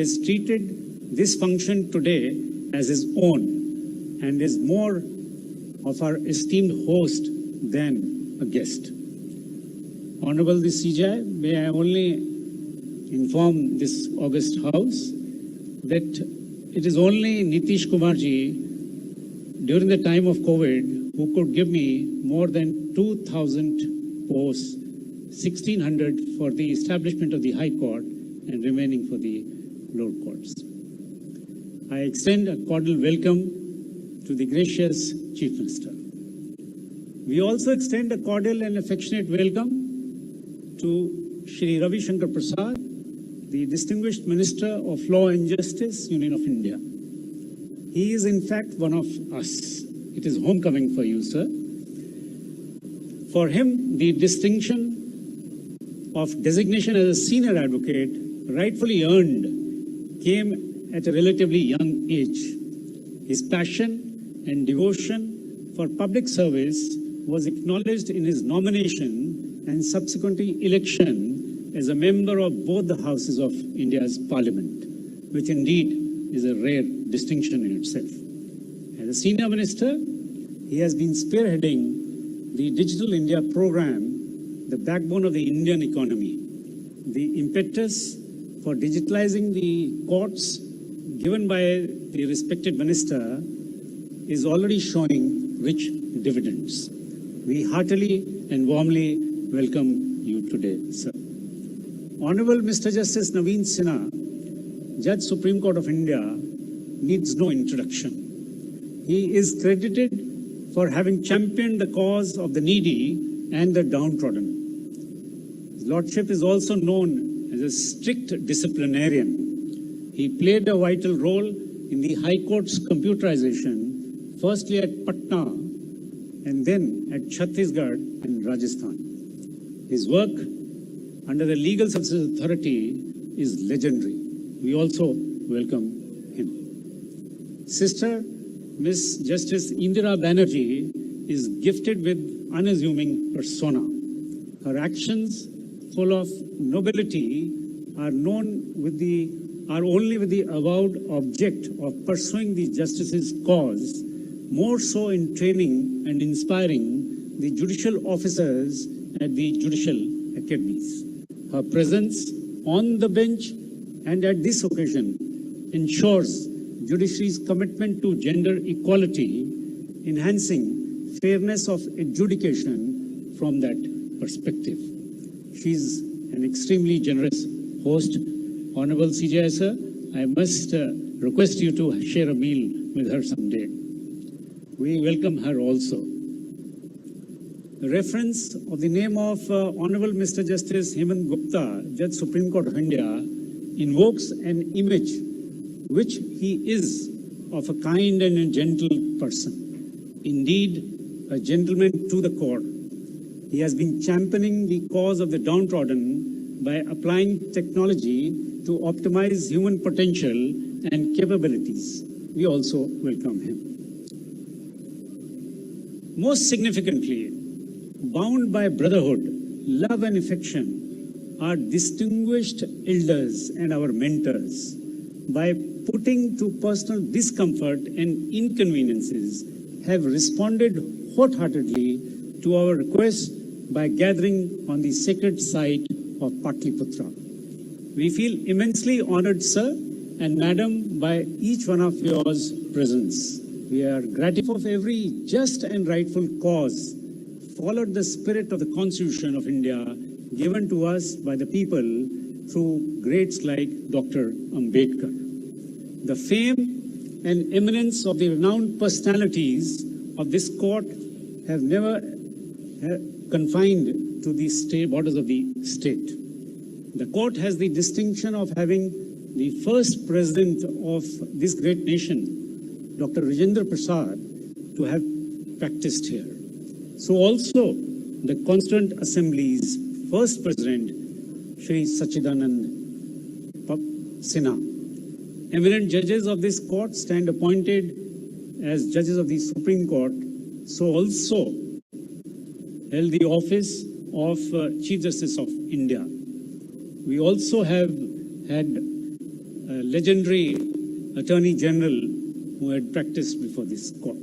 has treated this function today as his own and is more of our esteemed host than a guest. Honorable the CJI, may I only inform this august house that it is only Nitish Kumarji during the time of COVID who could give me more than 2,000 posts, 1,600 for the establishment of the High Court and remaining for the lower courts. I extend a cordial welcome to the gracious Chief Minister. We also extend a cordial and affectionate welcome to Shri Ravi Shankar Prasad, the distinguished Minister of Law and Justice, Union of India. He is in fact one of us. It is homecoming for you, sir. For him, the distinction of designation as a senior advocate, rightfully earned, came at a relatively young age. His passion and devotion for public service was acknowledged in his nomination and subsequently election as a member of both the houses of India's parliament, which indeed is a rare distinction in itself. As a senior minister, he has been spearheading the Digital India program, the backbone of the Indian economy. The impetus for digitalizing the courts given by the respected minister is already showing rich dividends. We heartily and warmly welcome you today, sir. Honorable Mr. Justice Naveen Sinha, Judge Supreme Court of India, needs no introduction. He is credited for having championed the cause of the needy and the downtrodden. His Lordship is also known as a strict disciplinarian. He played a vital role in the High Court's computerization, firstly at Patna and then at Chhattisgarh and Rajasthan. His work under the Legal Services Authority is legendary. We also welcome him. Sister Miss Justice Indira Banerjee is gifted with unassuming persona. Her actions, full of nobility, are only with the avowed object of pursuing the justice's cause, more so in training and inspiring the judicial officers at the judicial academies. Her presence on the bench and at this occasion ensures judiciary's commitment to gender equality, enhancing fairness of adjudication from that perspective. She is an extremely generous host. Honorable CJI, sir, I must request you to share a meal with her someday. We welcome her also. The reference of the name of Honorable Mr. Justice Hemant Gupta, Judge Supreme Court of India, invokes an image which he is of a kind and a gentle person. Indeed, a gentleman to the core. He has been championing the cause of the downtrodden by applying technology to optimize human potential and capabilities. We also welcome him. Most significantly, bound by brotherhood, love and affection, our distinguished elders and our mentors, by putting to personal discomfort and inconveniences, have responded wholeheartedly to our request by gathering on the sacred site of Patliputra. We feel immensely honored, sir and madam, by each one of yours presence. We are grateful for every just and rightful cause, followed the spirit of the Constitution of India given to us by the people through greats like Dr. Ambedkar. The fame and eminence of the renowned personalities of this court have never confined to the borders of the state. The court has the distinction of having the first president of this great nation, Dr. Rajendra Prasad, to have practiced here. So also the Constituent Assembly's first president, Shri Sachidanand Sinha. Eminent judges of this court stand appointed as judges of the Supreme Court, so also held the office of Chief Justice of India. We also have had legendary Attorney General who had practiced before this court.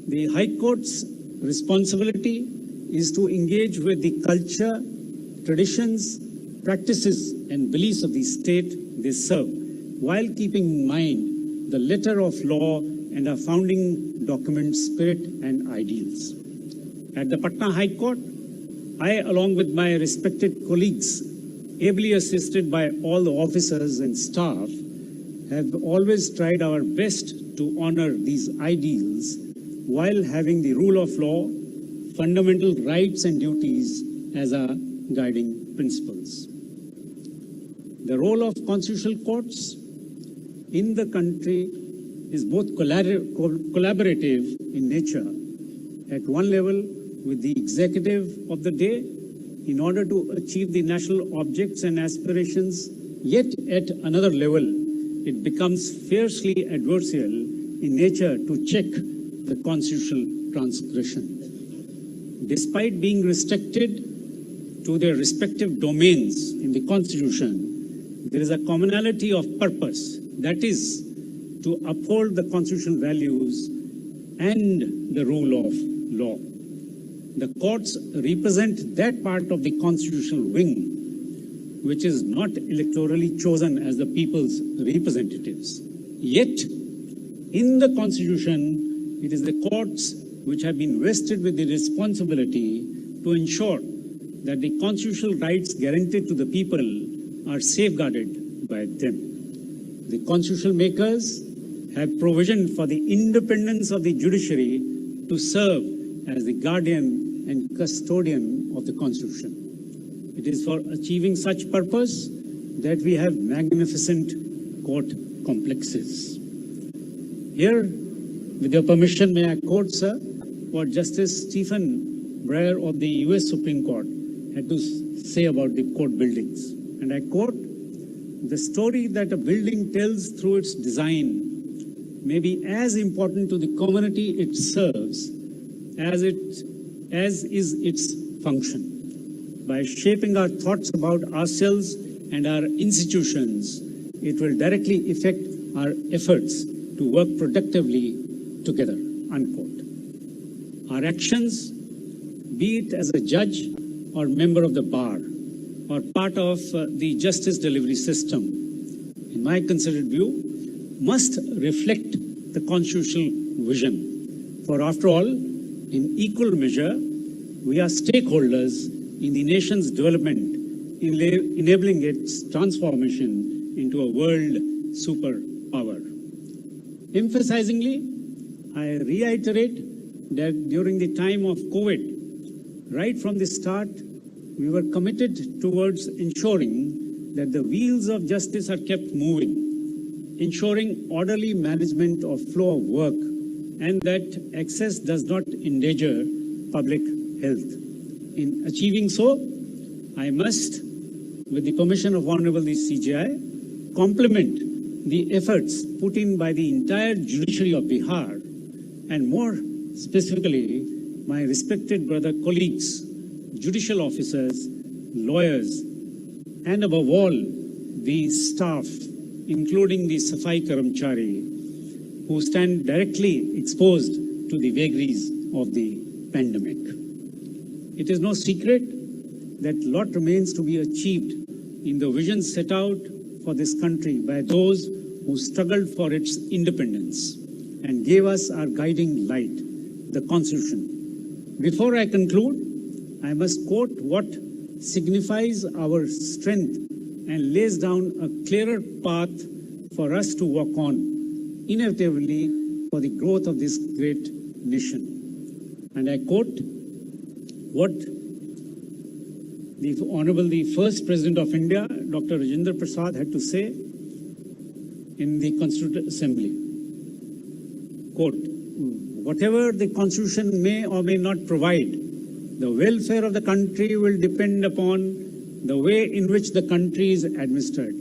The High Court's responsibility is to engage with the culture, traditions, practices and beliefs of the state they serve, while keeping in mind the letter of law and our founding document spirit and ideals. At the Patna High Court, I, along with my respected colleagues, ably assisted by all the officers and staff, have always tried our best to honor these ideals while having the rule of law, fundamental rights and duties as our guiding principles. The role of constitutional courts in the country is both collaborative in nature, at one level with the executive of the day in order to achieve the national objects and aspirations, yet at another level, it becomes fiercely adversarial in nature to check the constitutional transgression. Despite being restricted to their respective domains in the Constitution, there is a commonality of purpose, that is, to uphold the constitutional values and the rule of law. The courts represent that part of the constitutional wing which is not electorally chosen as the people's representatives. Yet, in the Constitution, it is the courts which have been vested with the responsibility to ensure that the constitutional rights guaranteed to the people are safeguarded by them. The constitutional makers have provision for the independence of the judiciary to serve as the guardian and custodian of the Constitution. It is for achieving such purpose that we have magnificent court complexes. Here, with your permission, may I quote, sir, what Justice Stephen Breyer of the US Supreme Court had to say about the court buildings. And I quote, "The story that a building tells through its design may be as important to the community it serves as is its function. By shaping our thoughts about ourselves and our institutions, it will directly affect our efforts to work productively together," unquote. Our actions, be it as a judge or member of the bar or part of the justice delivery system, in my considered view, must reflect the constitutional vision. For after all, in equal measure, we are stakeholders in the nation's development, enabling its transformation into a world superpower. Emphasizingly, I reiterate that during the time of COVID, right from the start, we were committed towards ensuring that the wheels of justice are kept moving, ensuring orderly management of flow of work, and that access does not endanger public health. In achieving so, I must, with the permission of Honorable the CJI, compliment the efforts put in by the entire judiciary of Bihar, and more specifically, my respected brother colleagues, judicial officers, lawyers, and above all, the staff, including the Safai Karamchari, who stand directly exposed to the vagaries of the pandemic. It is no secret that a lot remains to be achieved in the vision set out for this country by those who struggled for its independence and gave us our guiding light, the Constitution. Before I conclude, I must quote what signifies our strength and lays down a clearer path for us to walk on, inevitably for the growth of this great nation. And I quote what the Honorable the First President of India, Dr. Rajendra Prasad, had to say in the Constituent Assembly. Quote, "Whatever the Constitution may or may not provide, the welfare of the country will depend upon the way in which the country is administered.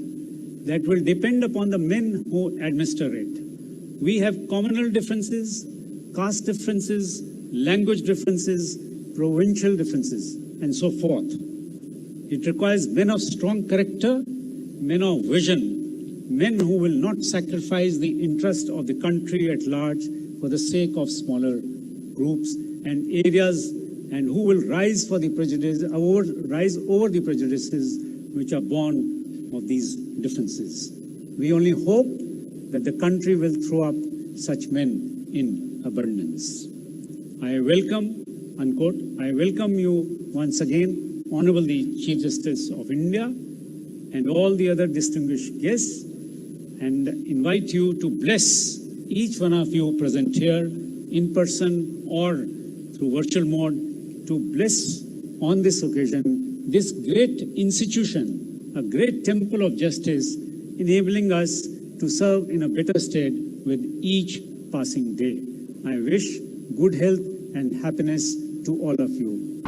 That will depend upon the men who administer it. We have communal differences, caste differences, language differences, provincial differences, and so forth. It requires men of strong character, men of vision, men who will not sacrifice the interest of the country at large for the sake of smaller groups and areas, and who will rise over the prejudices which are born of these differences. We only hope that the country will throw up such men in abundance. I welcome, unquote, I welcome you once again, Honorable the Chief Justice of India and all the other distinguished guests, and invite you to bless each one of you present here in person or through virtual mode, to bless on this occasion this great institution, a great temple of justice, enabling us to serve in a better state with each passing day. I wish good health and happiness to all of you.